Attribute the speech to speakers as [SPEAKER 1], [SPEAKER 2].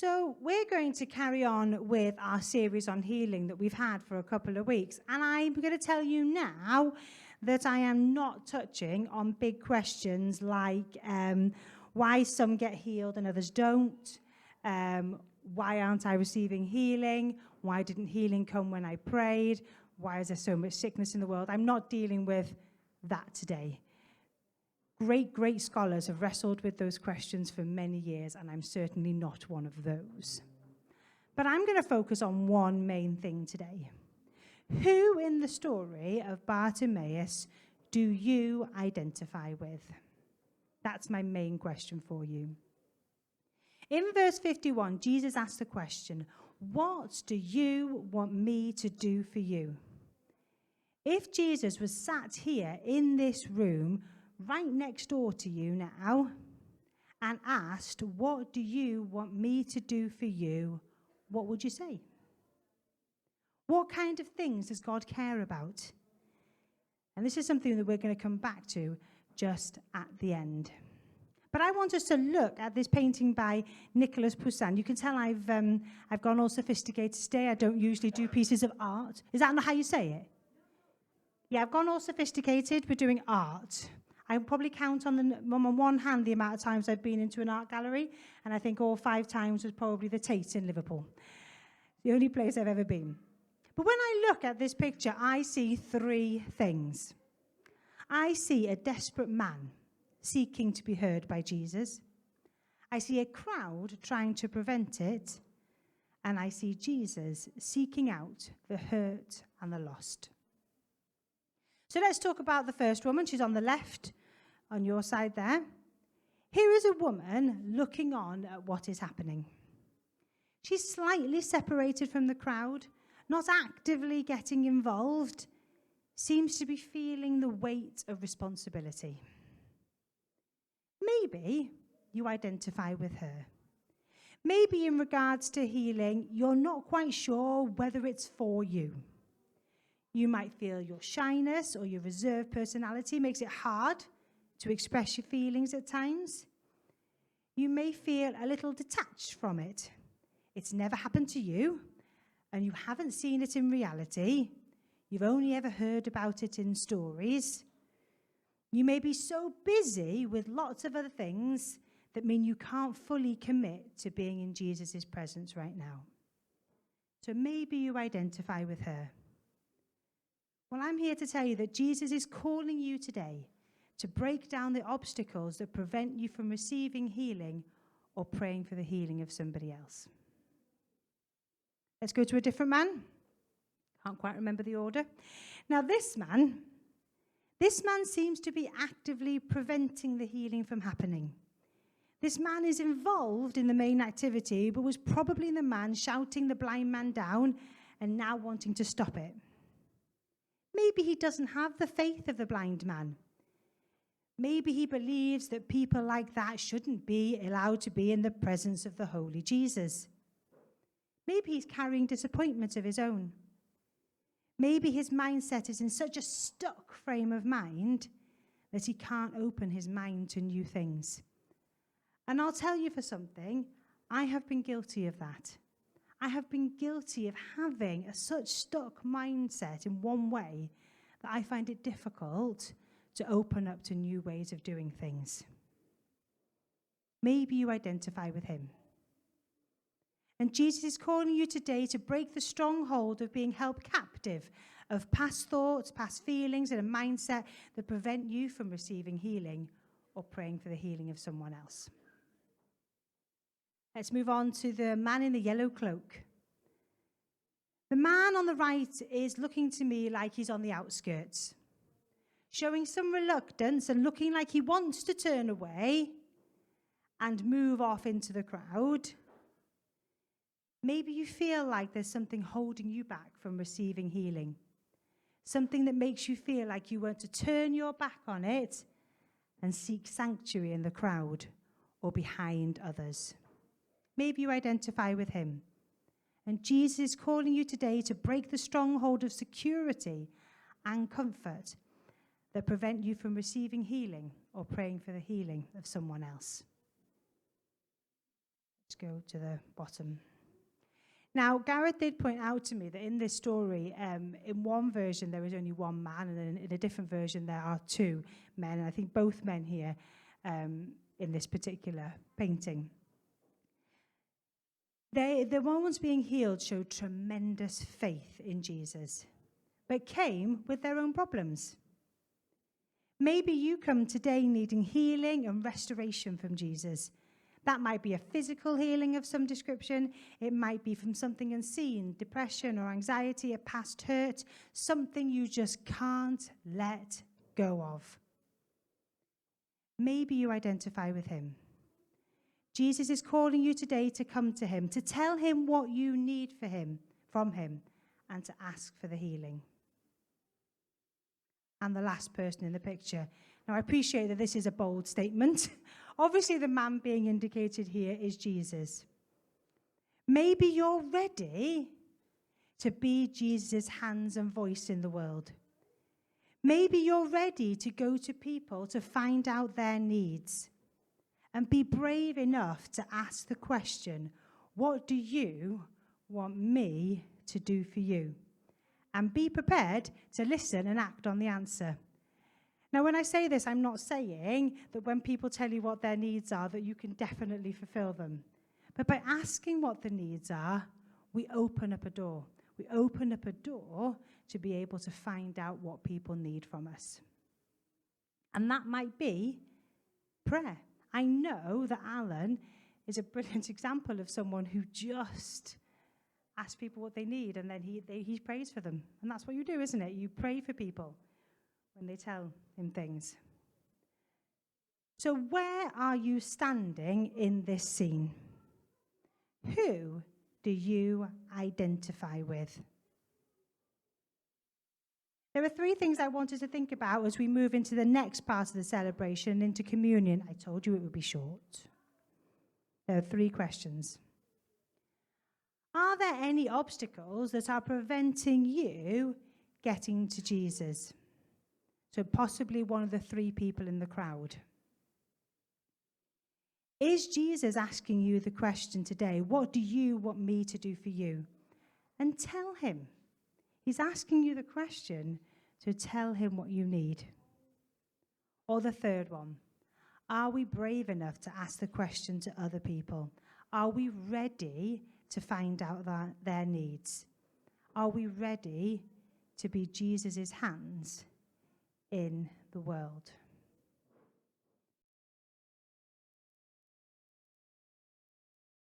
[SPEAKER 1] So we're going to carry on with our series on healing that we've had for a couple of weeks. And I'm going to tell you now that I am not touching on big questions like why some get healed and others don't, why aren't I receiving healing, why didn't healing come when I prayed, why is there so much sickness in the world. I'm not dealing with that today. Great scholars have wrestled with those questions for many years, and I'm certainly not one of those. But I'm going to focus on one main thing today. Who in the story of Bartimaeus do you identify with? That's my main question for you. In verse 51, Jesus asked the question, "What do you want me to do for you?" If Jesus was sat here in this room right next door to you now and asked, "What do you want me to do for you?" what would you say? What kind of things does God care about? And this is something that we're going to come back to just at the end. But I want us to look at this painting by Nicholas Poussin. You can tell I've gone all sophisticated today. I don't usually do pieces of art. Is that not how you say it? Yeah, I've gone all sophisticated. We're doing art. I probably count on one hand the amount of times I've been into an art gallery, and I think all 5 times was probably the Tate in Liverpool, the only place I've ever been. But when I look at this picture, I see 3 things. I see a desperate man seeking to be heard by Jesus. I see a crowd trying to prevent it, and I see Jesus seeking out the hurt and the lost. So let's talk about the first woman. She's on the left, on your side there. Here is a woman looking on at what is happening. She's slightly separated from the crowd, not actively getting involved, seems to be feeling the weight of responsibility. Maybe you identify with her. Maybe in regards to healing, you're not quite sure whether it's for you. You might feel your shyness or your reserved personality makes it hard to express your feelings at times. You may feel a little detached from it. It's never happened to you, and you haven't seen it in reality. You've only ever heard about it in stories. You may be so busy with lots of other things that mean you can't fully commit to being in Jesus' presence right now. So maybe you identify with her. Well, I'm here to tell you that Jesus is calling you today to break down the obstacles that prevent you from receiving healing or praying for the healing of somebody else. Let's go to a different man. Can't quite remember the order. Now, this man seems to be actively preventing the healing from happening. This man is involved in the main activity, but was probably the man shouting the blind man down and now wanting to stop it. Maybe he doesn't have the faith of the blind man. Maybe he believes that people like that shouldn't be allowed to be in the presence of the holy Jesus. Maybe he's carrying disappointment of his own. Maybe his mindset is in such a stuck frame of mind that he can't open his mind to new things. And I'll tell you for something, I have been guilty of that. I have been guilty of having such stuck mindset in one way that I find it difficult to open up to new ways of doing things. Maybe you identify with him. And Jesus is calling you today to break the stronghold of being held captive of past thoughts, past feelings, and a mindset that prevent you from receiving healing or praying for the healing of someone else. Let's move on to the man in the yellow cloak. The man on the right is looking to me like he's on the outskirts, showing some reluctance and looking like he wants to turn away and move off into the crowd. Maybe you feel like there's something holding you back from receiving healing, something that makes you feel like you want to turn your back on it and seek sanctuary in the crowd or behind others. Maybe you identify with him. And Jesus is calling you today to break the stronghold of security and comfort that prevent you from receiving healing or praying for the healing of someone else. Let's go to the bottom. Now, Gareth did point out to me that in this story, in one version there is only one man, and then in a different version there are two men, and I think both men here in this particular painting. The ones being healed showed tremendous faith in Jesus, but came with their own problems. Maybe you come today needing healing and restoration from Jesus. That might be a physical healing of some description. It might be from something unseen, depression or anxiety, a past hurt, something you just can't let go of. Maybe you identify with him. Jesus is calling you today to come to him, to tell him what you need from him, and to ask for the healing. And the last person in the picture. Now, I appreciate that this is a bold statement. Obviously, the man being indicated here is Jesus. Maybe you're ready to be Jesus' hands and voice in the world. Maybe you're ready to go to people to find out their needs and be brave enough to ask the question, what do you want me to do for you? And be prepared to listen and act on the answer. Now, when I say this, I'm not saying that when people tell you what their needs are, that you can definitely fulfill them. But by asking what the needs are, we open up a door. We open up a door to be able to find out what people need from us. And that might be prayer. I know that Alan is a brilliant example of someone who just asks people what they need, and then he prays for them. And that's what you do, isn't it? You pray for people when they tell him things. So where are you standing in this scene? Who do you identify with? There are three things I wanted to think about as we move into the next part of the celebration, into communion. I told you it would be short. There are three questions. Are there any obstacles that are preventing you getting to Jesus? So possibly one of the three people in the crowd. Is Jesus asking you the question today, what do you want me to do for you? And tell him. He's asking you the question, so tell him what you need. Or the third one, are we brave enough to ask the question to other people? Are we ready to find out their needs? Are we ready to be Jesus' hands in the world?